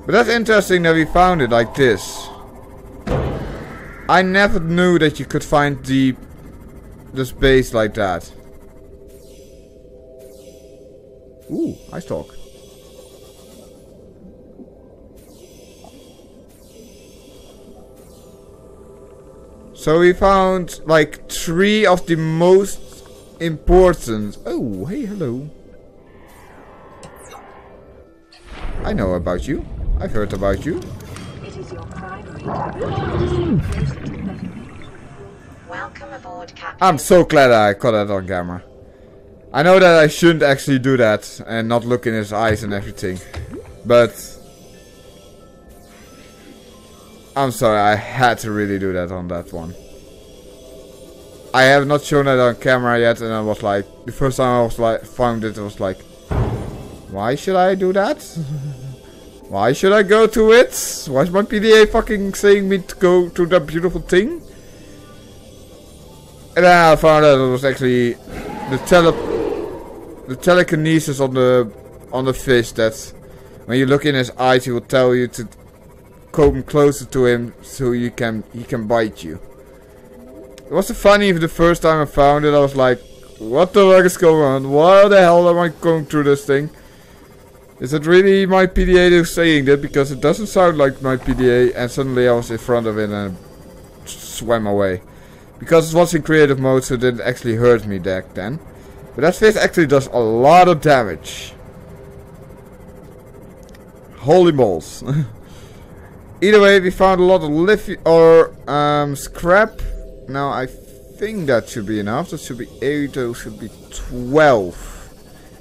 But that's interesting that we found it like this. I never knew that you could find this base like that. Ooh, ice talk. So we found like 3 of the most important. Oh, hey, hello. I know about you. I've heard about you. It is your primary directive. Welcome aboard, Captain. I'm so glad I caught that on camera. I know that I shouldn't actually do that and not look in his eyes and everything. But I'm sorry, I had to really do that on that one. I have not shown that on camera yet, and I was like, the first time I was like found it, I was like, why should I do that? Why should I go to it? Why is my PDA fucking saying me to go to that beautiful thing? And then I found out it was actually the telekinesis on the fish that when you look in his eyes, he will tell you to come closer to him so he can bite you. It was so funny the first time I found it. I was like, what the fuck is going on? Why the hell am I going through this thing? Is it really my PDA who's saying that? Because it doesn't sound like my PDA. And suddenly I was in front of it and swam away. Because it was in creative mode, so it didn't actually hurt me back then. But that fish actually does a lot of damage. Holy balls. Either way, we found a lot of scrap. Now I think that should be enough. That should be 8, those should be 12.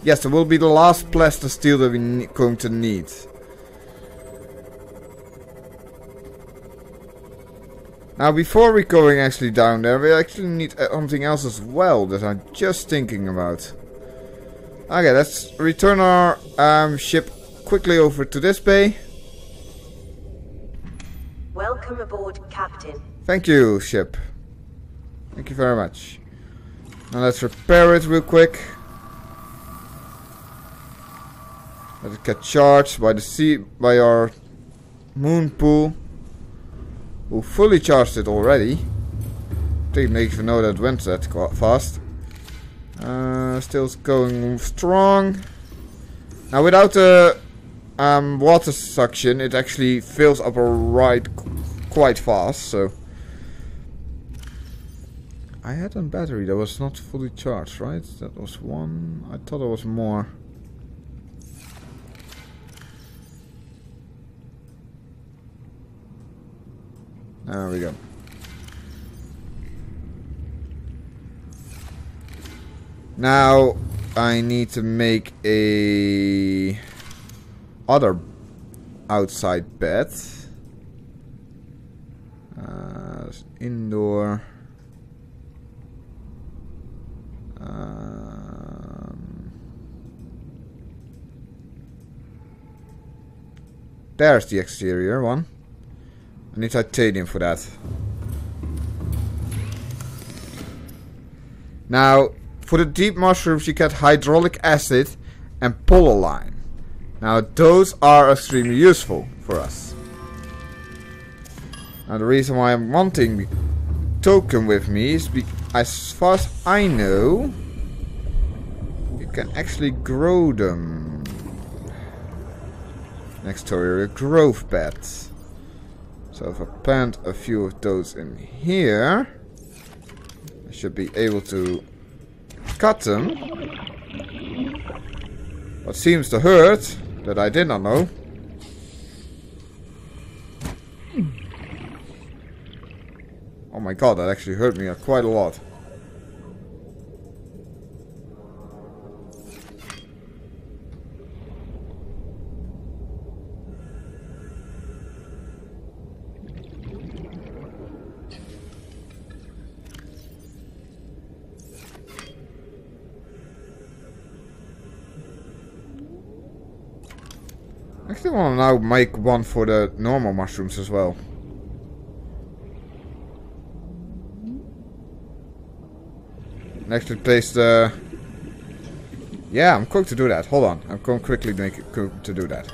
Yes, that will be the last plaster steel that we're going to need. Now before we're going actually down there, we actually need something else as well that I'm just thinking about. Okay, let's return our ship quickly over to this bay. Welcome aboard, Captain. Thank you, ship. Thank you very much. Now let's repair it real quick. Let it get charged by our moon pool. Who fully charged it already. Didn't even know that went that fast. Still going strong. Now without the water suction, it actually fills up quite fast. So I had a battery that was not fully charged, right? That was one. I thought there was more. There we go. Now I need to make a other outside bed. Indoor. There's the exterior one. I need titanium for that. Now, for the deep mushrooms you get hydraulic acid and polyline. Now, those are extremely useful for us. Now, the reason why I'm wanting token with me is as far as I know, you can actually grow them next to your growth beds. So if I plant a few of those in here, I should be able to cut them. What seems to hurt, that I did not know. Oh my god, that actually hurt me quite a lot. Actually want to now make one for the normal mushrooms as well. Next we place the... Yeah, I'm going to do that. Hold on. I'm going to quickly make it to do that.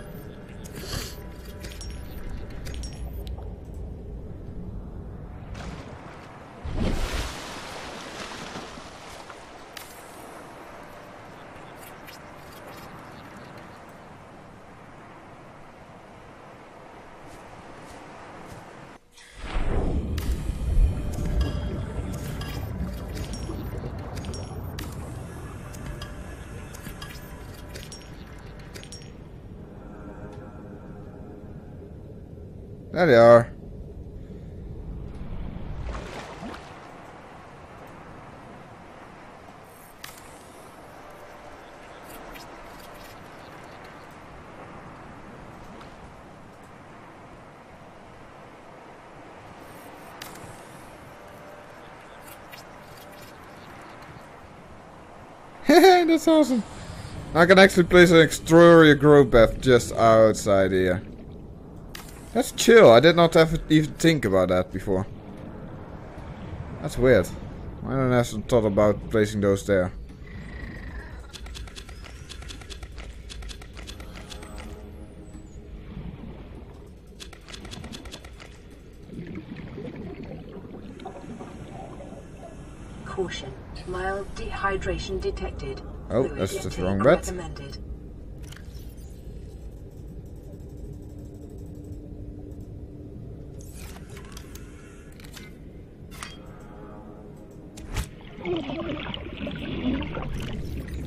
There they are. That's awesome. I can actually place an exterior grow path just outside here. That's chill. I did not ever even think about that before. That's weird. I don't have some thought about placing those there. Caution. Mild dehydration detected. Oh, Fluid that's the intake wrong bet. recommended.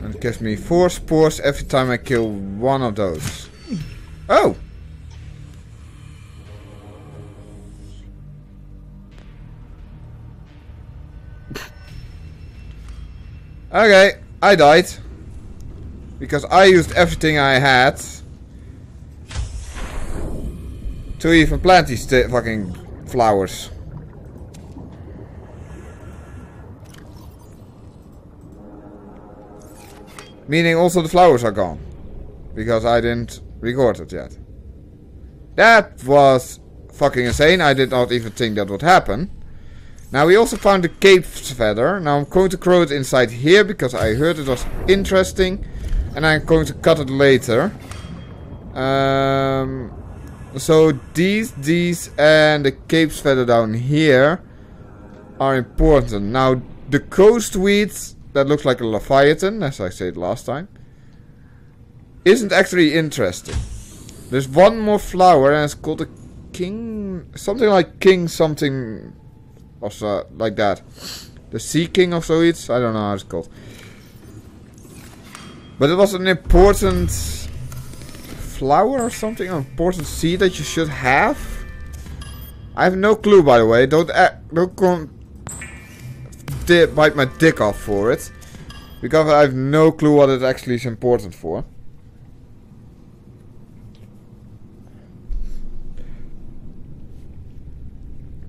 And it gives me 4 spores every time I kill one of those. Oh! Okay, I died. Because I used everything I had to even plant these fucking flowers. Meaning also the flowers are gone. Because I didn't record it yet. That was fucking insane. I did not even think that would happen. Now we also found the cave feather. Now I'm going to grow it inside here because I heard it was interesting. And I'm going to cut it later. So these and the cave feather down here are important. Now the coast weeds that looks like a leviathan, as I said last time, isn't actually interesting. There's one more flower and it's called a king, something like king something. Also, like that. The Sea King of Zoids? I don't know how it's called. But it was an important flower or something? An important seed that you should have? I have no clue, by the way. Don't bite my dick off for it. Because I have no clue what it actually is important for.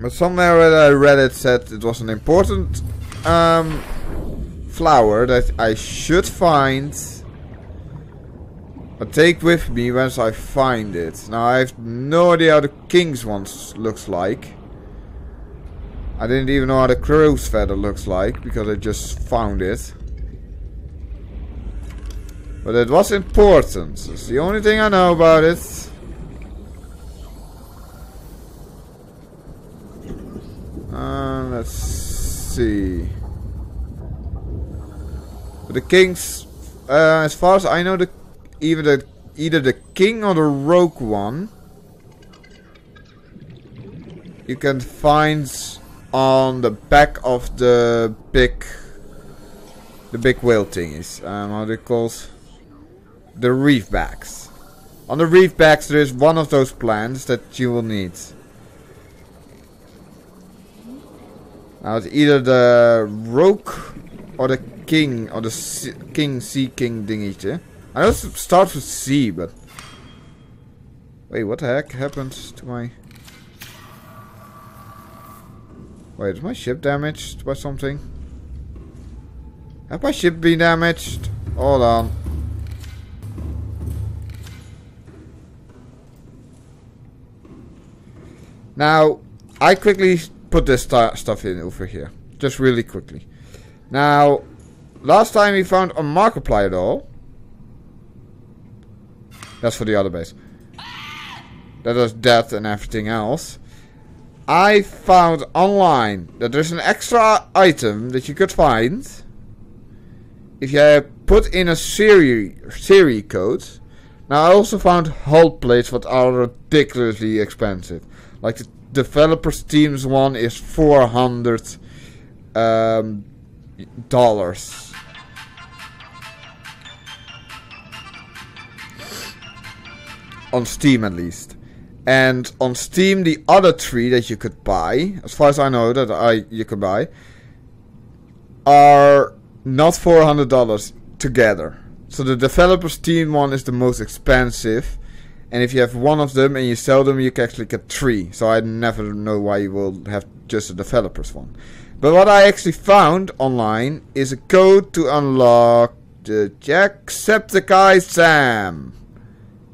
But somewhere that I read it said it was an important flower that I should find, but take with me once I find it. Now I have no idea how the king's one looks like. I didn't even know how the crow's feather looks like because I just found it. But it was important. It's the only thing I know about it. Let's see. But the kings, as far as I know, either the king or the rogue one, you can find on the back of the big whale thingies. How they called? The reef backs. On the reef backs, there is one of those plants that you will need. Now it's either the rogue or the king or the sea king dingetje. I know it starts with C, but wait, what the heck happened to my? Wait, is my ship damaged by something? Have my ship been damaged? Hold on. Now, I quickly put this stuff in over here. Just really quickly. Now, last time we found a Markiplier doll. That's for the other base. That is death and everything else. I found online that there's an extra item that you could find if you put in a series code. Now I also found hull plates that are ridiculously expensive. Like the developer's team's one is $400 dollars. On Steam at least. And on Steam the other three that you could buy, as far as I know that you could buy, are not $400 together. So the developer's team one is the most expensive. And if you have one of them and you sell them, you can actually get 3. So I never know why you will have just a developer's one. But what I actually found online is a code to unlock the Jacksepticeye Sam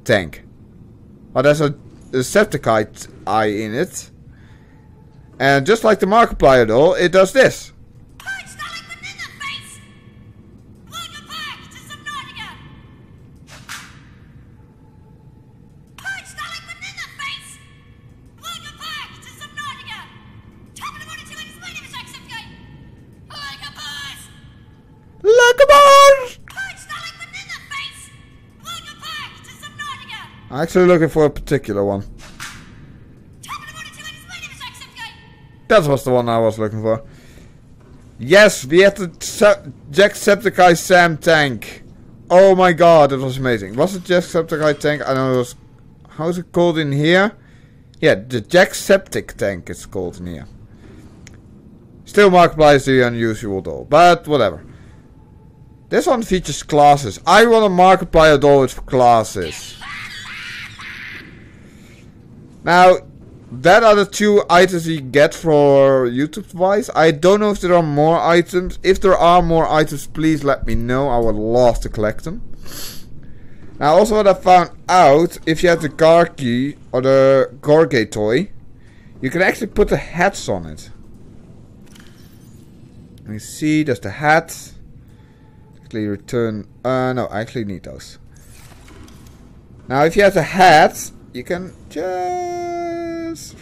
tank. Oh, there's a Decepticeye eye in it. And just like the Markiplier doll, it does this. Welcome back to Subnautica! Welcome back to Subnautica! Top of the morning to explain it, Jacksepticeye! Welcome back to Subnautica! I'm actually looking for a particular one. That was the one I was looking for. Yes, we had the Jacksepticeye Sam tank. Oh my god, it was amazing. Was it Jacksepticeye tank? I know it was... How is it called in here? Yeah, the Jackseptic tank it's called in here. Still Markiplier is the unusual doll, but whatever. This one features classes. I want a Markiplier doll with classes. Now, that are the 2 items you get for YouTube wise. I don't know if there are more items. If there are more items, please let me know. I would love to collect them. Now, also what I found out, if you have the Garkey or the Gorgate toy, you can actually put the hats on it. Let me see, there's the hat. Actually return, no, I actually need those. Now, if you have the hat, you can just,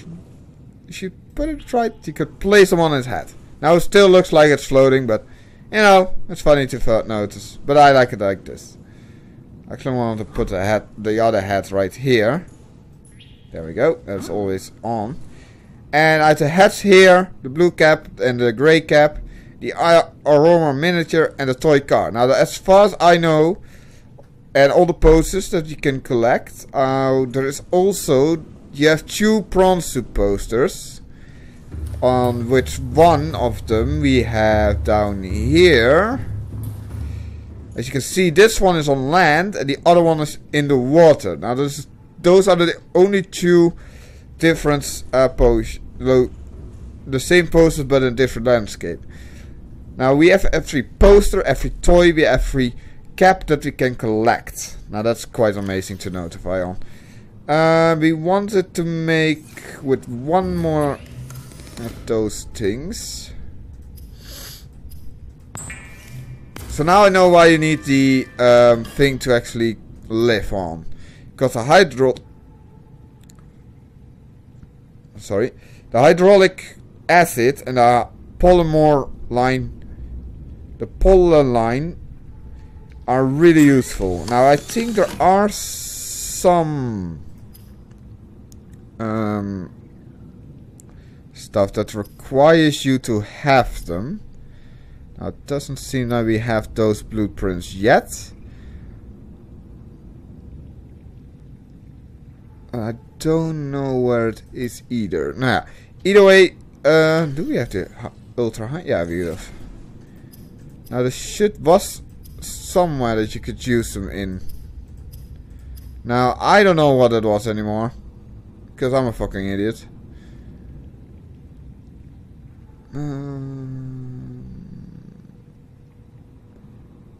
if you put it right, you could place them on his head. Now it still looks like it's floating, but you know, it's funny to notice. But I like it like this. Actually, I want to put the other hat right here. There we go. That's always on. And I have the hats here, the blue cap and the grey cap, the aroma miniature and the toy car. Now, as far as I know, and all the posters that you can collect, there is also, you have 2 prawn soup posters, on which one of them we have down here. As you can see, this one is on land and the other one is in the water. Now those are the only 2 different the same posters but in different landscape. Now we have every poster, every toy, we have every cap that we can collect. Now that's quite amazing to notify on. We wanted to make with one more of those things. So now I know why you need the thing to actually live on. Because the hydraulic acid and the polymer line, are really useful. Now I think there are some stuff that requires you to have them. Now it doesn't seem that we have those blueprints yet. I don't know where it is either. Now, either way, do we have the ultra high? Yeah, we have. Now the shit was somewhere that you could use them in. Now I don't know what it was anymore, because I'm a fucking idiot.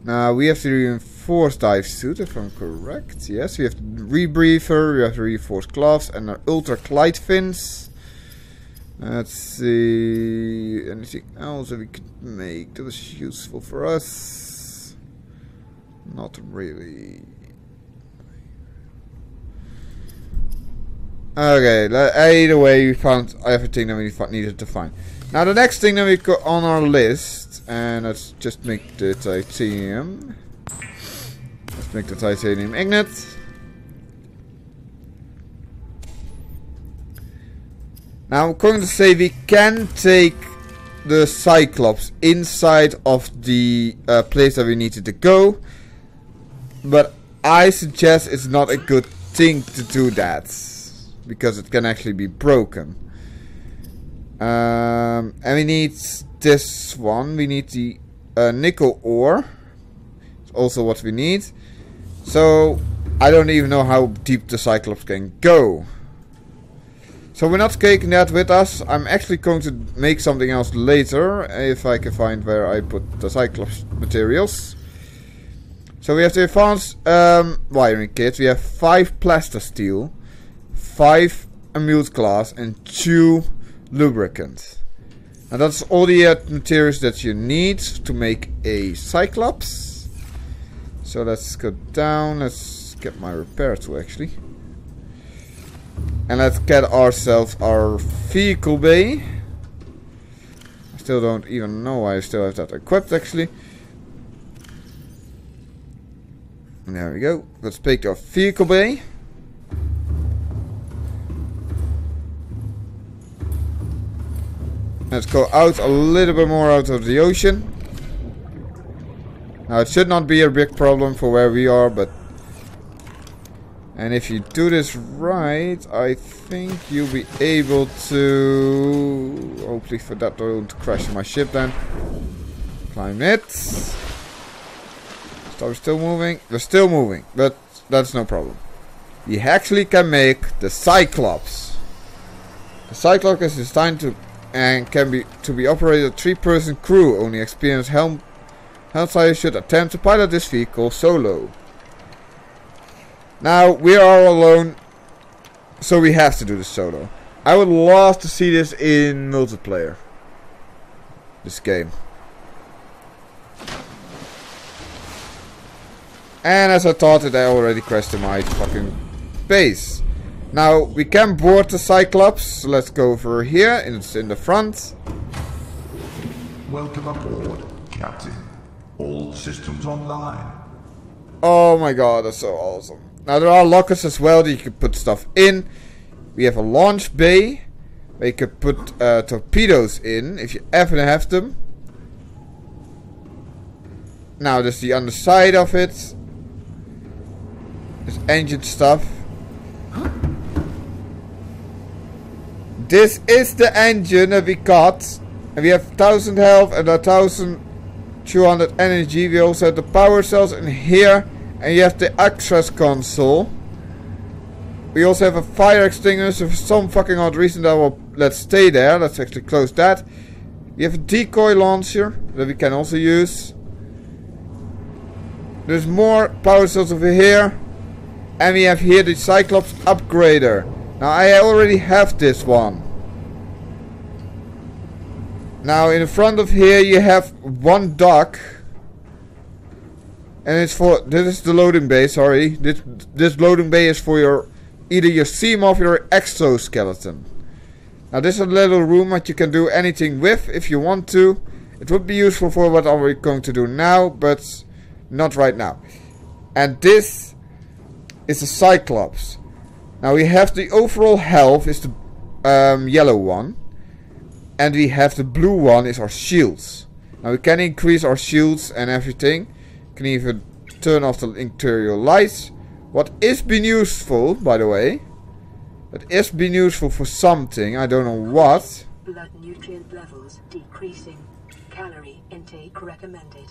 Now we have the reinforced dive suit, if I'm correct. Yes, we have the rebreather, we have the reinforced gloves and our ultra glide fins. Let's see, anything else that we could make that is useful for us? Not really. Okay, either way we found everything that we needed to find. Now the next thing that we got on our list, and let's just make the titanium. Let's make the titanium ingot. Now I'm going to say we can take the cyclops inside of the place that we needed to go, but I suggest it's not a good thing to do that, because it can actually be broken. And we need this one. We need the nickel ore. It's also what we need. So I don't even know how deep the cyclops can go. So we're not taking that with us. I'm actually going to make something else later, if I can find where I put the cyclops materials. So we have the advanced wiring kit. We have 5 plaster steel, 5 amuse glass, and 2 lubricant. And that's all the materials that you need to make a cyclops. So let's go down. Let's get my repair tool actually. And let's get ourselves our vehicle bay. I still don't even know why I still have that equipped actually. And there we go. Let's take our vehicle bay. Let's go out a little bit more out of the ocean. Now it should not be a big problem for where we are, but... And if you do this right, I think you'll be able to... Hopefully for that don't crash my ship then. Climb it. So we're still moving? We're still moving, but that's no problem. We actually can make the cyclops. The cyclops is designed to... and can be operated a 3-person crew. Only experienced Hellfire should attempt to pilot this vehicle solo. Now we are alone, so we have to do this solo. I would love to see this in multiplayer. This game. And as I thought it, I already crashed in my fucking base. Now we can board the cyclops. So let's go over here. It's in the front. Welcome aboard, Captain. All systems online. Oh my god, that's so awesome. Now there are lockers as well that you can put stuff in. We have a launch bay where you could put torpedoes in if you ever have them. Now there's the underside of it. There's engine stuff. This is the engine that we got. And we have 1000 health and 1200 energy. We also have the power cells in here. And you have the access console. We also have a fire extinguisher for some fucking odd reason that will let's stay there. Let's actually close that. We have a decoy launcher that we can also use. There's more power cells over here. And we have here the Cyclops upgrader. Now I already have this one. Now in the front of here you have one dock. And it's for, this is the loading bay, sorry. This loading bay is for your, either your Seamoth or your exoskeleton. Now this is a little room that you can do anything with if you want to. It would be useful for what are we going to do now, but not right now. And this is the Cyclops. Now we have the overall health is the yellow one. And we have the blue one is our shields. Now we can increase our shields and everything. Can even turn off the interior lights. What is been useful, by the way. It is been useful for something. I don't know what. Blood nutrient levels decreasing. Calorie intake recommended.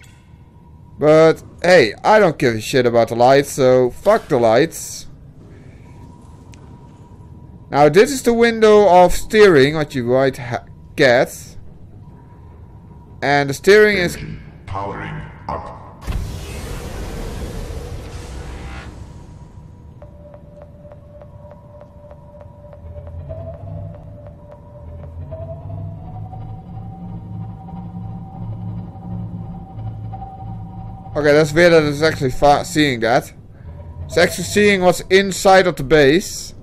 But hey, I don't give a shit about the lights, so fuck the lights. Now this is the window of steering, what you might get. And the steering is powering up. Okay, that's weird that it's actually seeing that. It's actually seeing what's inside of the base.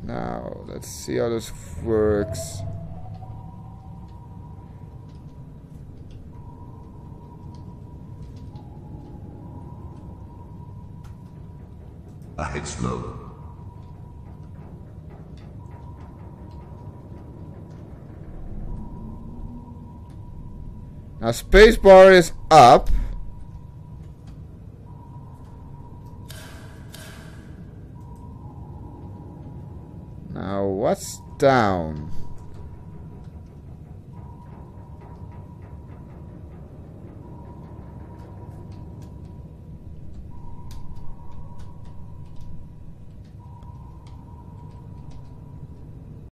Now, let's see how this works. Ahead slow. Now spacebar is up. Now what's down?